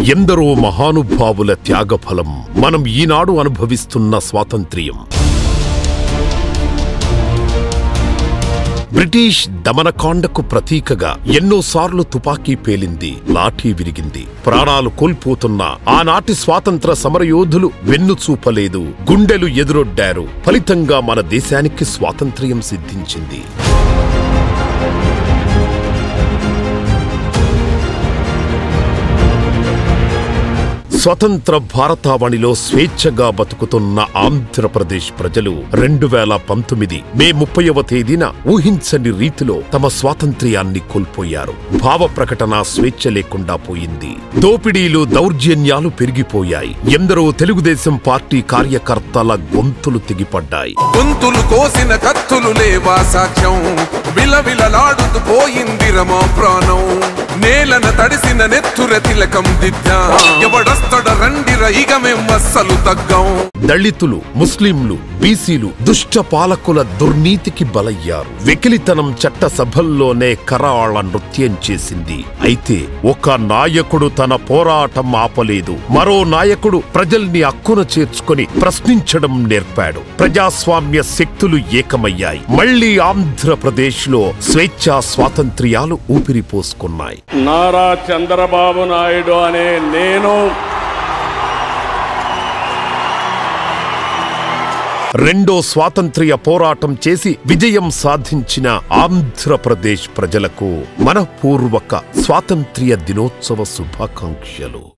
ఎందరో మహానుభావుల త్యాగఫలం మనం ఈనాడు అనుభవిస్తున్న స్వాతంత్ర్యం. బ్రిటిష్ దమనకాండకు ప్రతీకగా ఎన్నోసార్లు తుపాకీ పేలింది, లాఠీ విరిగింది. ప్రాణాలు కోల్పోతున్న ఆనాటి స్వాతంత్ర సమరయోధులు వెన్నుచూపలేదు, గుండెలు ఎదురొడ్డారు. ఫలితంగా మన దేశానికి స్వాతంత్ర్యం సిద్ధించింది. స్వతంత్ర భారతావనిలో స్వేచ్ఛగా బతుకుతున్న ఆంధ్రప్రదేశ్ ప్రజలు 2019 మే 30వ తేదీన ఊహించని రీతిలో తమ స్వాతంత్ర్యాన్ని కోల్పోయారు. భావ ప్రకటన స్వేచ్ఛ లేకుండా పోయింది. దోపిడీలు, దౌర్జన్యాలు పెరిగిపోయాయి. ఎందరో తెలుగుదేశం పార్టీ కార్యకర్తల గొంతులు తెగిపడ్డాయి. గొంతులు కోసిన కత్తులు లేవా సాక్ష్యం, విలవిలలాడుతూ పోయింది రమా ప్రాణం. నేలన తడిసిన నెత్తుర తిలకం దిద్దా, ఎవడొస్తడ రండిర ఇక మేం అస్సలు తగ్గం. దళితులు, ముస్లింలు, బీసీలు దుష్ట పాలకుల దుర్నీతికి బలయ్యారు. వెకిలితనం చట్టసభల్లోనే కరాళ నృత్యం చేసింది. అయితే ఒక నాయకుడు తన పోరాటం ఆపలేదు. మరో నాయకుడు ప్రజల్ని అక్కున చేర్చుకొని ప్రశ్నించడం నేర్పాడు. ప్రజాస్వామ్య శక్తులు ఏకమయ్యాయి. మళ్లీ ఆంధ్రప్రదేశ్ లో స్వేచ్ఛా స్వాతంత్ర్యాలు ఊపిరిపోసుకున్నాయి. నారా చంద్రబాబు నాయుడు అనే నేను రెండో స్వాతంత్ర్య పోరాటం చేసి విజయం సాధించిన ఆంధ్రప్రదేశ్ ప్రజలకు మనఃపూర్వక స్వాతంత్ర్య దినోత్సవ శుభాకాంక్షలు.